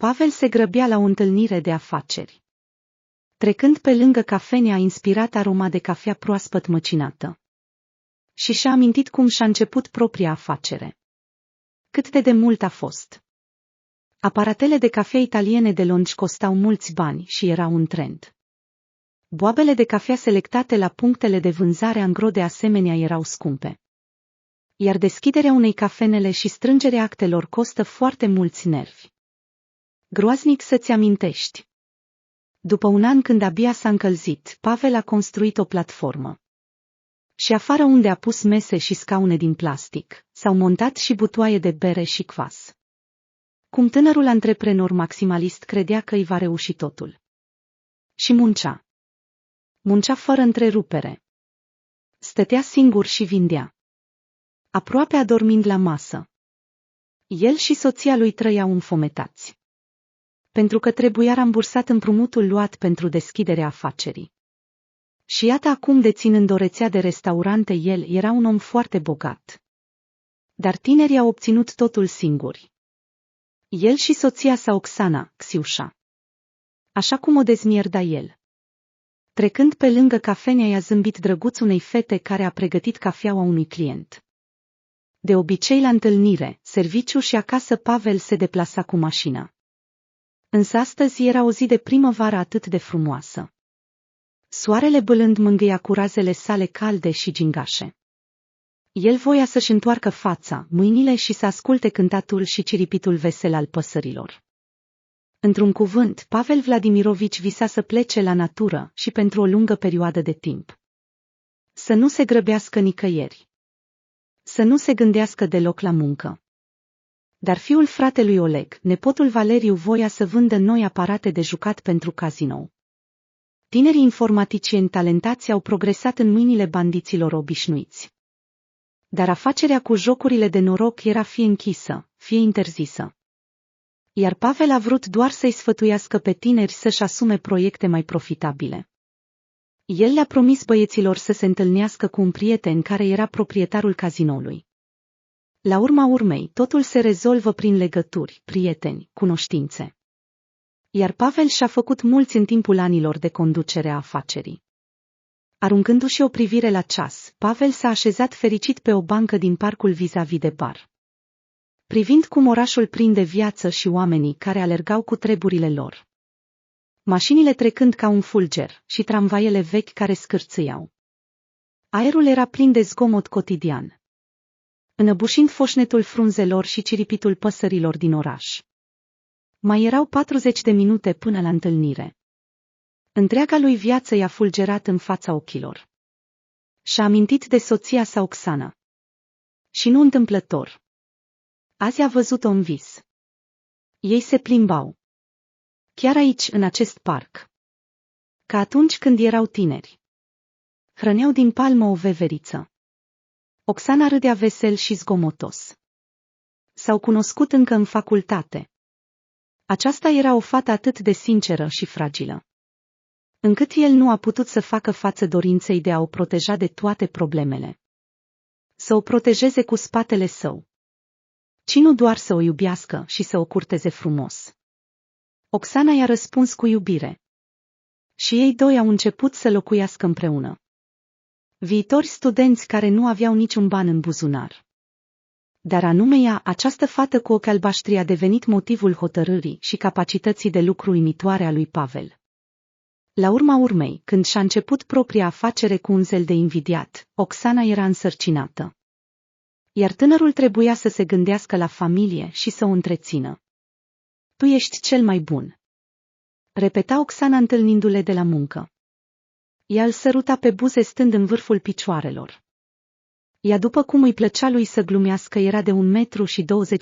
Pavel se grăbea la o întâlnire de afaceri. Trecând pe lângă cafenea, a inspirat aroma de cafea proaspăt măcinată. Și și-a amintit cum și-a început propria afacere. Cât de demult a fost. Aparatele de cafea italiene de lungi costau mulți bani și erau un trend. Boabele de cafea selectate la punctele de vânzare angro de asemenea erau scumpe. Iar deschiderea unei cafenele și strângerea actelor costă foarte mulți nervi. Groaznic să-ți amintești. După un an, când abia s-a încălzit, Pavel a construit o platformă. Și afară, unde a pus mese și scaune din plastic, s-au montat și butoaie de bere și cvas. Cum tânărul antreprenor maximalist credea că îi va reuși totul. Și muncea. Muncea fără întrerupere. Stătea singur și vindea. Aproape adormind la masă. El și soția lui trăiau înfometați. Pentru că trebuia rambursat împrumutul luat pentru deschiderea afacerii. Și iată acum, deținând o rețea de restaurante, el era un om foarte bogat. Dar tinerii au obținut totul singuri. El și soția sa, Oksana, Ksiușa. Așa cum o dezmierda el. Trecând pe lângă cafenea, i-a zâmbit drăguț unei fete care a pregătit cafeaua unui client. De obicei, la întâlnire, serviciu și acasă, Pavel se deplasa cu mașina. Însă astăzi era o zi de primăvară atât de frumoasă. Soarele bălând mângâia cu razele sale calde și gingașe. El voia să-și întoarcă fața, mâinile și să asculte cântatul și ciripitul vesel al păsărilor. Într-un cuvânt, Pavel Vladimirovici visa să plece la natură și pentru o lungă perioadă de timp. Să nu se grăbească nicăieri. Să nu se gândească deloc la muncă. Dar fiul fratelui Oleg, nepotul Valeriu, voia să vândă noi aparate de jucat pentru cazinou. Tinerii informaticieni talentați au progresat în mâinile bandiților obișnuiți. Dar afacerea cu jocurile de noroc era fie închisă, fie interzisă. Iar Pavel a vrut doar să-i sfătuiască pe tineri să-și asume proiecte mai profitabile. El le-a promis băieților să se întâlnească cu un prieten care era proprietarul cazinoului. La urma urmei, totul se rezolvă prin legături, prieteni, cunoștințe. Iar Pavel și-a făcut mulți în timpul anilor de conducere a afacerii. Aruncându-și o privire la ceas, Pavel s-a așezat fericit pe o bancă din parcul vis-a-vis de bar. Privind cum orașul prinde viață și oamenii care alergau cu treburile lor. Mașinile trecând ca un fulger și tramvaiele vechi care scârțâiau. Aerul era plin de zgomot cotidian. Înăbușind foșnetul frunzelor și ciripitul păsărilor din oraș. Mai erau 40 de minute până la întâlnire. Întreaga lui viață i-a fulgerat în fața ochilor. Și-a amintit de soția sa, Oksana. Și nu întâmplător. Azi a văzut-o în vis. Ei se plimbau. Chiar aici, în acest parc. Ca atunci când erau tineri. Hrăneau din palmă o veveriță. Oksana râdea vesel și zgomotos. S-au cunoscut încă în facultate. Aceasta era o fată atât de sinceră și fragilă. Încât el nu a putut să facă față dorinței de a o proteja de toate problemele. Să o protejeze cu spatele său. Ci nu doar să o iubească și să o curteze frumos. Oksana i-a răspuns cu iubire. Și ei doi au început să locuiască împreună. Viitori studenți care nu aveau niciun ban în buzunar. Dar anume ea, această fată cu ochi albaștri, a devenit motivul hotărârii și capacității de lucru uimitoare a lui Pavel. La urma urmei, când și-a început propria afacere cu un zel de invidiat, Oksana era însărcinată. Iar tânărul trebuia să se gândească la familie și să o întrețină. Tu ești cel mai bun, repeta Oksana întâlnindu-le de la muncă. Ea îl săruta pe buze stând în vârful picioarelor. Ea, după cum îi plăcea lui să glumească, era de 1,20 m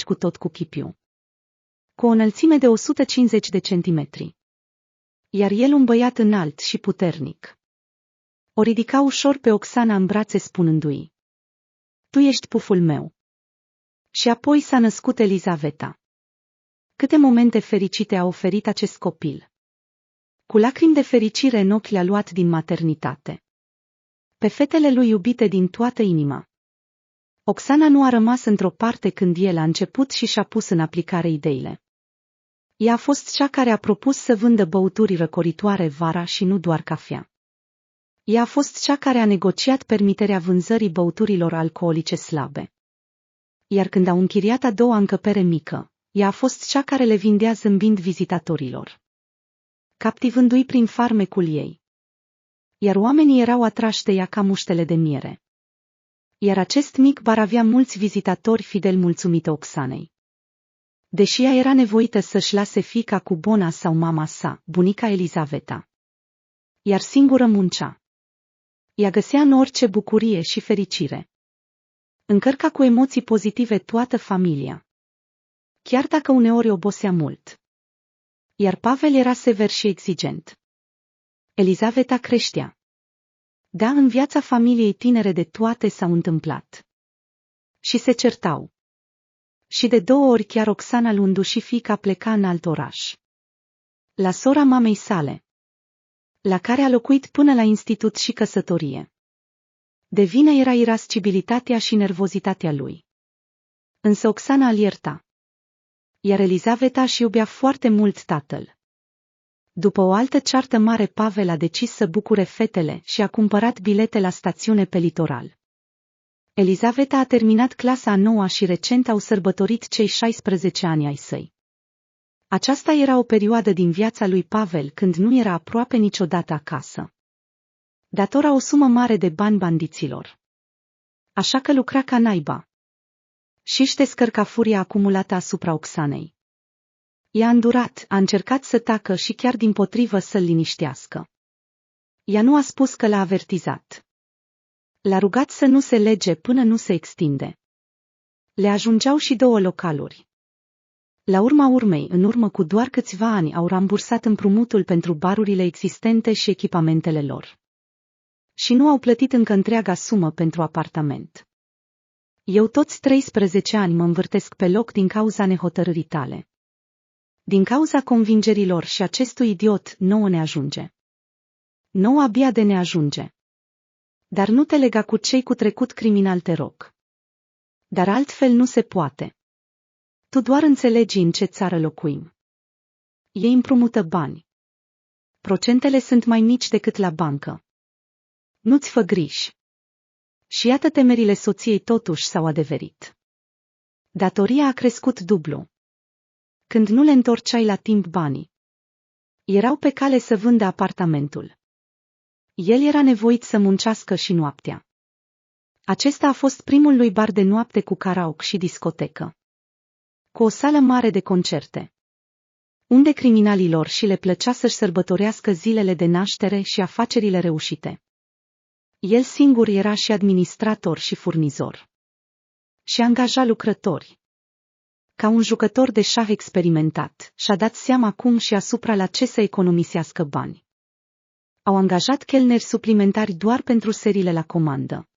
cu tot cu chipiu. Cu o înălțime de 150 de centimetri. Iar el un băiat înalt și puternic. O ridica ușor pe Oksana în brațe spunându-i: Tu ești puful meu. Și apoi s-a născut Elizaveta. Câte momente fericite a oferit acest copil. Cu lacrimi de fericire în ochi le-a luat din maternitate. Pe fetele lui iubite din toată inima. Oksana nu a rămas într-o parte când el a început și și-a pus în aplicare ideile. Ea a fost cea care a propus să vândă băuturi răcoritoare vara și nu doar cafea. Ea a fost cea care a negociat permiterea vânzării băuturilor alcoolice slabe. Iar când au închiriat a doua încăpere mică, ea a fost cea care le vindea zâmbind vizitatorilor, captivându-i prin farmecul ei. Iar oamenii erau atrași de ea ca muștele de miere. Iar acest mic bar avea mulți vizitatori fideli mulțumită Oxanei. Deși ea era nevoită să-și lase fiica cu Bona sau mama sa, bunica Elizaveta. Iar singură muncea. Ea găsea în orice bucurie și fericire. Încărca cu emoții pozitive toată familia. Chiar dacă uneori obosea mult. Iar Pavel era sever și exigent. Elizaveta creștea. Da, în viața familiei tinere de toate s-au întâmplat. Și se certau. Și de 2 ori chiar Oxana luându-și fiica pleca în alt oraș. La sora mamei sale, la care a locuit până la institut și căsătorie. De vină era irascibilitatea și nervozitatea lui. Însă Oxana îl ierta. Iar Elizaveta își iubea foarte mult tatăl. După o altă ceartă mare, Pavel a decis să bucure fetele și a cumpărat bilete la stațiune pe litoral. Elizaveta a terminat clasa a 9-a și recent au sărbătorit cei 16 ani ai săi. Aceasta era o perioadă din viața lui Pavel când nu era aproape niciodată acasă. Datora o sumă mare de bani bandiților. Așa că lucra ca naiba. Și-și descărca furia acumulată asupra Oxanei. I-a îndurat, a încercat să tacă și chiar dimpotrivă să-l liniștească. Ea nu a spus că l-a avertizat. L-a rugat să nu se lege până nu se extinde. Le ajungeau și 2 localuri. La urma urmei, în urmă cu doar câțiva ani, au rambursat împrumutul pentru barurile existente și echipamentele lor. Și nu au plătit încă întreaga sumă pentru apartament. Eu toți 13 ani mă învârtesc pe loc din cauza nehotărârii tale. Din cauza convingerilor și acestui idiot, nouă ne ajunge. Nouă abia de ne ajunge. Dar nu te lega cu cei cu trecut criminal, te rog. Dar altfel nu se poate. Tu doar înțelegi în ce țară locuim. Ei împrumută bani. Procentele sunt mai mici decât la bancă. Nu-ți fă griji. Și iată, temerile soției totuși s-au adeverit. Datoria a crescut dublu. Când nu le întorceai la timp banii, erau pe cale să vândă apartamentul. El era nevoit să muncească și noaptea. Acesta a fost primul lui bar de noapte cu karaoke și discotecă. Cu o sală mare de concerte. Unde criminalilor și le plăcea să-și sărbătorească zilele de naștere și afacerile reușite. El singur era și administrator și furnizor. Și angaja lucrători. Ca un jucător de șah experimentat, și-a dat seama cum și asupra la ce să economisească bani. Au angajat chelneri suplimentari doar pentru seriile la comandă.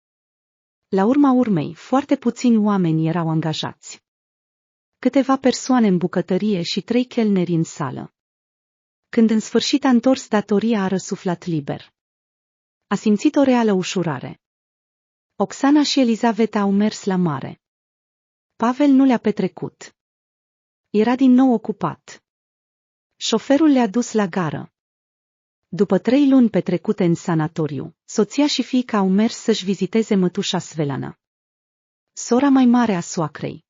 La urma urmei, foarte puțini oameni erau angajați. Câteva persoane în bucătărie și 3 chelneri în sală. Când în sfârșit a întors datoria, a răsuflat liber. A simțit o reală ușurare. Oxana și Elizaveta au mers la mare. Pavel nu le-a petrecut. Era din nou ocupat. Șoferul le-a dus la gară. După 3 luni petrecute în sanatoriu, soția și fiica au mers să-și viziteze mătușa Svelana, sora mai mare a soacrei.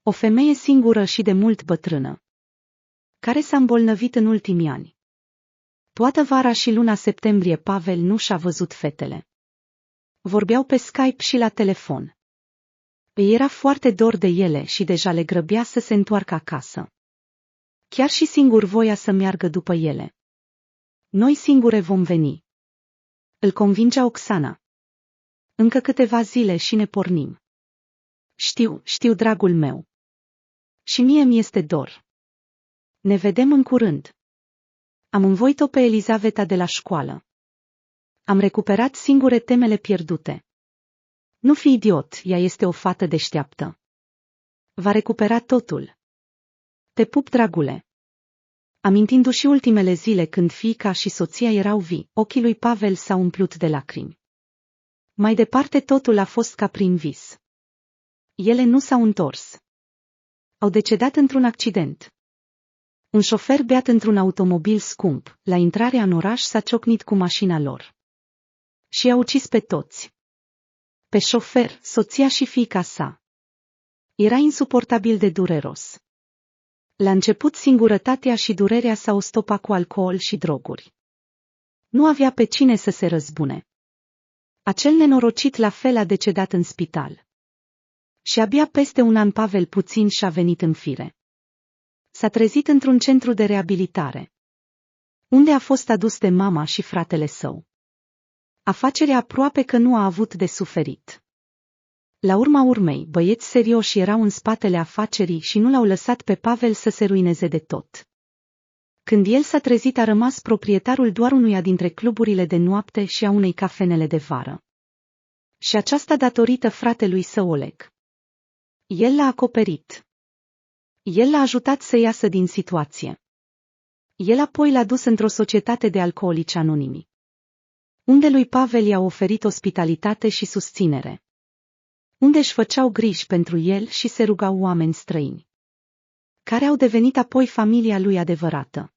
O femeie singură și de mult bătrână, care s-a îmbolnăvit în ultimii ani. Toată vara și luna septembrie Pavel nu și-a văzut fetele. Vorbeau pe Skype și la telefon. Îi era foarte dor de ele și deja le grăbea să se întoarcă acasă. Chiar și singur voia să meargă după ele. Noi singure vom veni. Îl convingea Oxana. Încă câteva zile și ne pornim. Știu, dragul meu. Și mie mi-este dor. Ne vedem în curând. Am învoit-o pe Elizaveta de la școală. Am recuperat singure temele pierdute. Nu fi idiot, ea este o fată deșteaptă. Va recupera totul. Te pup, dragule. Amintindu-și ultimele zile când fiica și soția erau vii, ochii lui Pavel s-au umplut de lacrimi. Mai departe totul a fost ca prin vis. Ele nu s-au întors. Au decedat într-un accident. Un șofer beat într-un automobil scump, la intrarea în oraș s-a ciocnit cu mașina lor. Și a ucis pe toți. Pe șofer, soția și fiica sa. Era insuportabil de dureros. La început singurătatea și durerea s-au stopat cu alcool și droguri. Nu avea pe cine să se răzbune. Acel nenorocit la fel a decedat în spital. Și abia peste un an Pavel puțin și-a venit în fire. S-a trezit într-un centru de reabilitare, unde a fost adus de mama și fratele său. Afacerea aproape că nu a avut de suferit. La urma urmei, băieți serioși erau în spatele afacerii și nu l-au lăsat pe Pavel să se ruineze de tot. Când el s-a trezit, a rămas proprietarul doar unuia dintre cluburile de noapte și a unei cafenele de vară. Și aceasta datorită fratelui său Oleg. El l-a acoperit. El l-a ajutat să iasă din situație. El apoi l-a dus într-o societate de alcoolici anonimi, unde lui Pavel i-a oferit ospitalitate și susținere, unde își făceau griji pentru el și se rugau oameni străini, care au devenit apoi familia lui adevărată,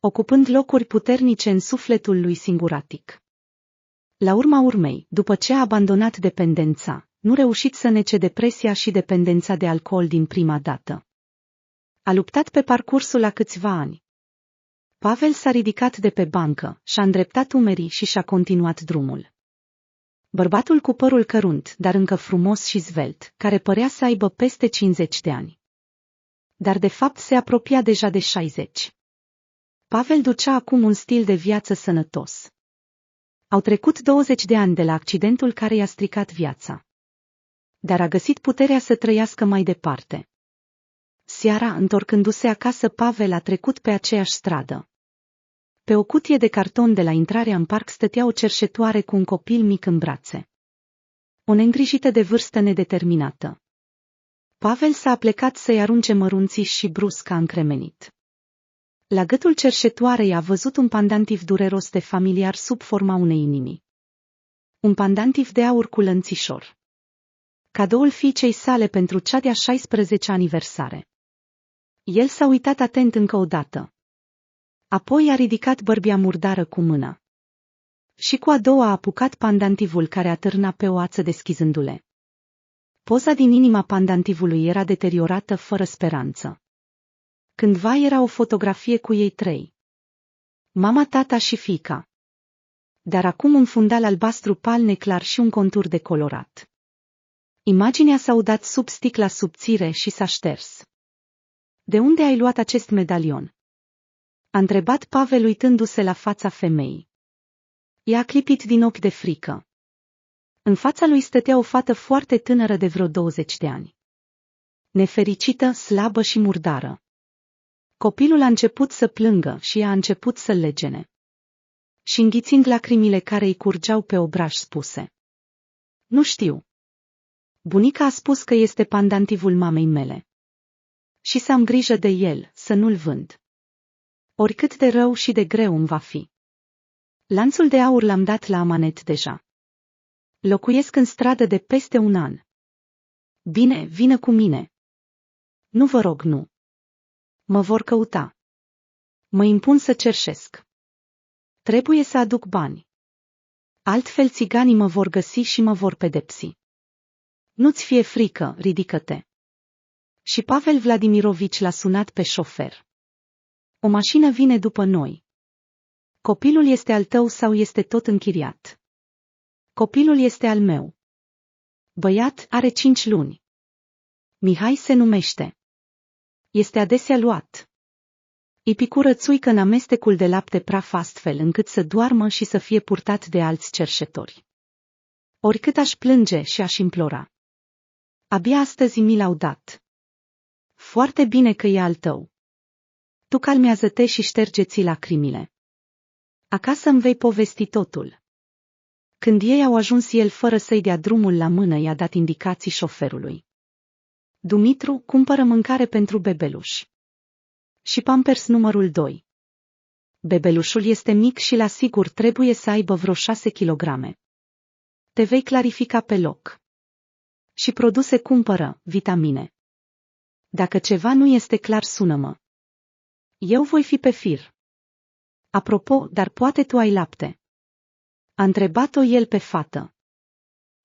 ocupând locuri puternice în sufletul lui singuratic. La urma urmei, după ce a abandonat dependența, nu reușit să nece depresia și dependența de alcool din prima dată. A luptat pe parcursul la câțiva ani. Pavel s-a ridicat de pe bancă, și-a îndreptat umerii și și-a continuat drumul. Bărbatul cu părul cărunt, dar încă frumos și zvelt, care părea să aibă peste 50 de ani. Dar de fapt se apropia deja de 60. Pavel ducea acum un stil de viață sănătos. Au trecut 20 de ani de la accidentul care i-a stricat viața. Dar a găsit puterea să trăiască mai departe. Seara, întorcându-se acasă, Pavel a trecut pe aceeași stradă. Pe o cutie de carton de la intrarea în parc stătea o cerșetoare cu un copil mic în brațe. O neîngrijită de vârstă nedeterminată. Pavel s-a aplecat să-i arunce mărunții și brusc a încremenit. La gâtul cerșetoarei a văzut un pandantiv dureros de familiar sub forma unei inimi. Un pandantiv de aur cu lănțișor. Cadoul fiicei sale pentru cea de-a 16-a aniversare. El s-a uitat atent încă o dată. Apoi a ridicat bărbia murdară cu mâna. Și cu a doua a apucat pandantivul care atârna pe o ață deschizându-le. Poza din inima pandantivului era deteriorată fără speranță. Cândva era o fotografie cu ei trei. Mama, tata și fiica. Dar acum un fundal albastru pal neclar și un contur decolorat. Imaginea s-a udat sub sticla subțire și s-a șters. De unde ai luat acest medalion? A întrebat Pavel uitându-se la fața femeii. Ea a clipit din ochi de frică. În fața lui stătea o fată foarte tânără de vreo 20 de ani. Nefericită, slabă și murdară. Copilul a început să plângă și ea a început să legene. Și înghițind lacrimile care îi curgeau pe obraj spuse: Nu știu. Bunica a spus că este pandantivul mamei mele. Și să am grijă de el, să nu-l vând. Oricât de rău și de greu îmi va fi. Lanțul de aur l-am dat la amanet deja. Locuiesc în stradă de peste un an. Bine, vină cu mine. Nu vă rog, nu. Mă vor căuta. Mă impun să cerșesc. Trebuie să aduc bani. Altfel țiganii mă vor găsi și mă vor pedepsi. Nu-ți fie frică, ridică-te. Și Pavel Vladimirovici l-a sunat pe șofer. O mașină vine după noi. Copilul este al tău sau este tot închiriat? Copilul este al meu. Băiat, are 5 luni. Mihai se numește. Este adesea luat. Îi picură țuică în amestecul de lapte praf astfel încât să doarmă și să fie purtat de alți cerșetori. Oricât aș plânge și aș implora. Abia astăzi mi l-au dat. Foarte bine că e al tău. Tu calmează-te și șterge-ți lacrimile. Acasă îmi vei povesti totul. Când ei au ajuns, el fără să-i dea drumul la mână i-a dat indicații șoferului. Dumitru, cumpără mâncare pentru bebeluș. Și Pampers numărul 2. Bebelușul este mic și la sigur trebuie să aibă vreo 6 kilograme. Te vei clarifica pe loc. Și produse cumpără, vitamine. Dacă ceva nu este clar, sună-mă. Eu voi fi pe fir. Apropo, dar poate tu ai lapte? A întrebat-o el pe fată.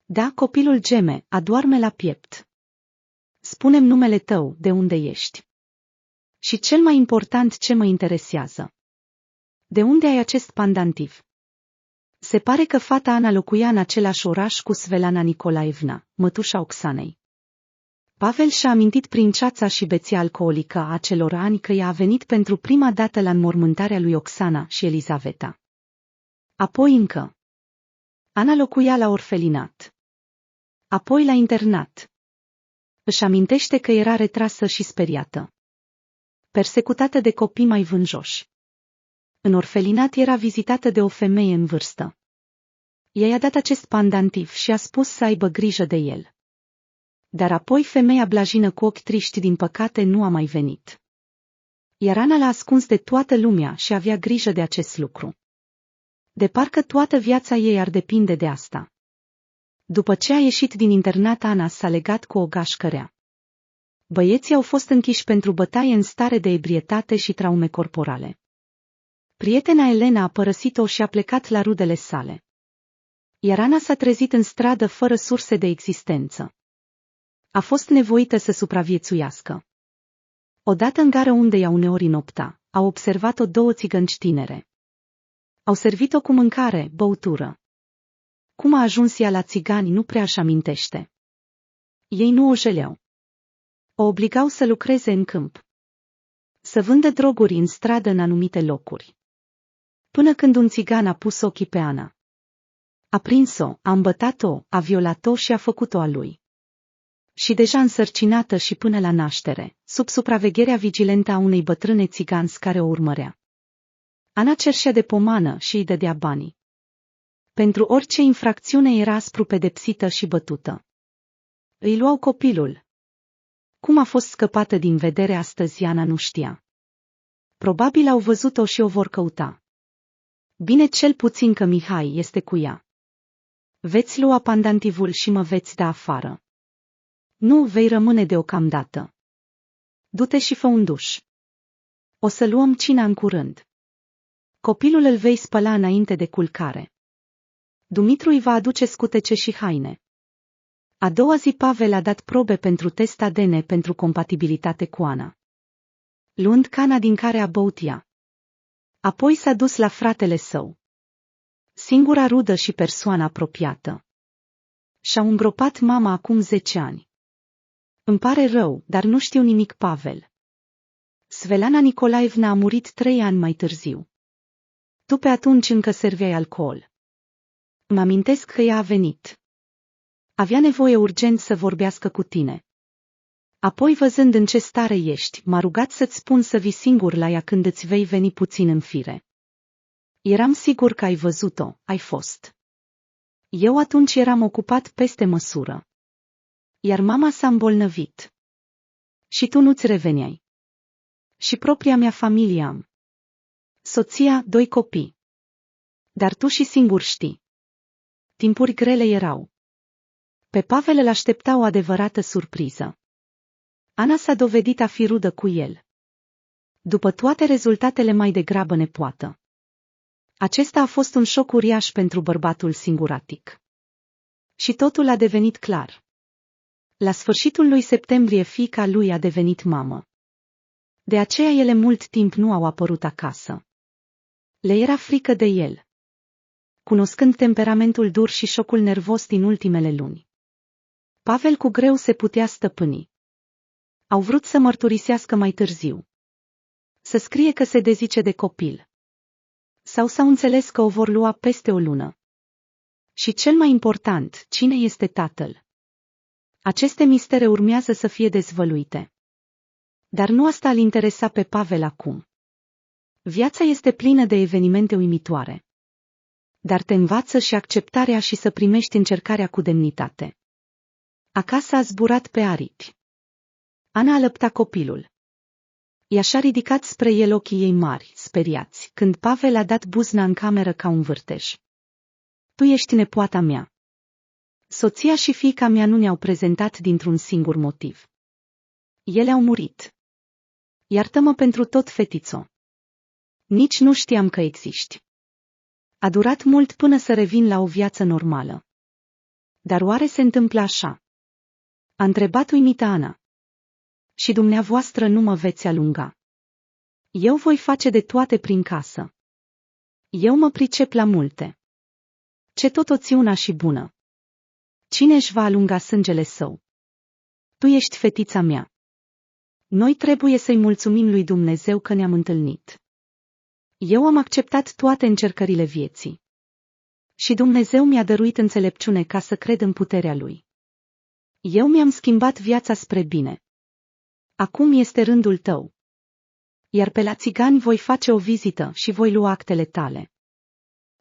Da, copilul geme, adoarme la piept. Spune-mi numele tău, de unde ești. Și cel mai important, ce mă interesează. De unde ai acest pandantiv? Se pare că fata Ana locuia în același oraș cu Svelana Nicolaevna, mătușa Oxanei. Pavel și-a amintit prin ceața și beția alcoolică a acelor ani că ea a venit pentru prima dată la înmormântarea lui Oxana și Elizaveta. Apoi încă. Ana locuia la orfelinat. Apoi la internat. Își amintește că era retrasă și speriată. Persecutată de copii mai vânjoși. În orfelinat era vizitată de o femeie în vârstă. Ea i-a dat acest pandantiv și a spus să aibă grijă de el. Dar apoi femeia blajină cu ochi triști din păcate nu a mai venit. Iar Ana l-a ascuns de toată lumea și avea grijă de acest lucru. De parcă toată viața ei ar depinde de asta. După ce a ieșit din internat, Ana s-a legat cu o gașcă rea. Băieții au fost închiși pentru bătaie în stare de ebrietate și traume corporale. Prietena Elena a părăsit-o și a plecat la rudele sale. Iar Ana s-a trezit în stradă fără surse de existență. A fost nevoită să supraviețuiască. Odată în gară unde ea uneori nopta, au observat-o două țigănci tinere. Au servit-o cu mâncare, băutură. Cum a ajuns ea la țigani nu prea își amintește. Ei nu o jeleau. O obligau să lucreze în câmp. Să vândă droguri în stradă în anumite locuri. Până când un țigan a pus ochii pe Ana. A prins-o, a îmbătat-o, a violat-o și a făcut-o a lui. Și deja însărcinată și până la naștere, sub supravegherea vigilentă a unei bătrâne țigans care o urmărea. Ana cerșea de pomană și îi dădea banii. Pentru orice infracțiune era aspru pedepsită și bătută. Îi luau copilul. Cum a fost scăpată din vedere astăzi, Ana nu știa. Probabil au văzut-o și o vor căuta. Bine, cel puțin că Mihai este cu ea. Veți lua pandantivul și mă veți da afară. Nu, vei rămâne deocamdată. Du-te și fă un duș. O să luăm cina în curând. Copilul îl vei spăla înainte de culcare. Dumitru îi va aduce scutece și haine. A doua zi Pavel a dat probe pentru test ADN pentru compatibilitate cu Ana. Luând cana din care a băut ea. Apoi s-a dus la fratele său. Singura rudă și persoană apropiată. Și-au îngropat mama acum 10 ani. Îmi pare rău, dar nu știu nimic, Pavel. Svelana Nicolaevna a murit 3 ani mai târziu. Tu pe atunci încă serveai alcool. Îmi amintesc că ea a venit. Avea nevoie urgent să vorbească cu tine. Apoi, văzând în ce stare ești, m-a rugat să-ți spun să vii singur la ea când îți vei veni puțin în fire. Eram sigur că ai văzut-o, ai fost. Eu atunci eram ocupat peste măsură. Iar mama s-a îmbolnăvit. Și tu nu-ți reveneai. Și propria mea familie am. Soția, 2 copii. Dar tu și singur știi. Timpuri grele erau. Pe Pavel îl aștepta o adevărată surpriză. Ana s-a dovedit a fi rudă cu el. După toate, rezultatele mai degrabă nepoată. Acesta a fost un șoc uriaș pentru bărbatul singuratic. Și totul a devenit clar. La sfârșitul lui septembrie fiica lui a devenit mamă. De aceea ele mult timp nu au apărut acasă. Le era frică de el. Cunoscând temperamentul dur și șocul nervos din ultimele luni. Pavel cu greu se putea stăpâni. Au vrut să mărturisească mai târziu. Să scrie că se dezice de copil. Sau s-au înțeles că o vor lua peste o lună. Și cel mai important, cine este tatăl? Aceste mistere urmează să fie dezvăluite. Dar nu asta îl interesa pe Pavel acum. Viața este plină de evenimente uimitoare. Dar te învață și acceptarea și să primești încercarea cu demnitate. Acasă a zburat pe aripi. Ana alăpta copilul. Ea și-a ridicat spre el ochii ei mari, speriați, când Pavel a dat buzna în cameră ca un vârtej. Tu ești nepoata mea. Soția și fiica mea nu ne-au prezentat dintr-un singur motiv. Ele au murit. Iartă-mă pentru tot, fetițo. Nici nu știam că existi. A durat mult până să revin la o viață normală. Dar oare se întâmplă așa? A întrebat uimită Ana. Și dumneavoastră nu mă veți alunga. Eu voi face de toate prin casă. Eu mă pricep la multe. Ce totoțiuna și bună. Cine își va alunga sângele său? Tu ești fetița mea. Noi trebuie să-i mulțumim lui Dumnezeu că ne-am întâlnit. Eu am acceptat toate încercările vieții. Și Dumnezeu mi-a dăruit înțelepciune ca să cred în puterea Lui. Eu mi-am schimbat viața spre bine. Acum este rândul tău. Iar pe la țigani voi face o vizită și voi lua actele tale.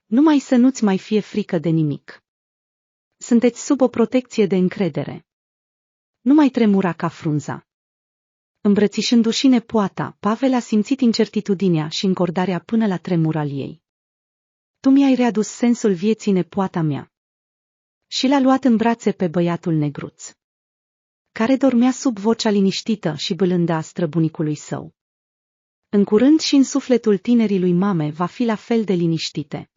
Numai să nu-ți mai fie frică de nimic. Sunteți sub o protecție de încredere. Nu mai tremura ca frunza. Îmbrățișându-și nepoata, Pavel a simțit incertitudinea și încordarea până la tremur al ei. Tu mi-ai readus sensul vieții, nepoata mea. Și l-a luat în brațe pe băiatul negruț, care dormea sub vocea liniștită și bâlândă a străbunicului său. În curând și în sufletul tinerii lui mame va fi la fel de liniștite.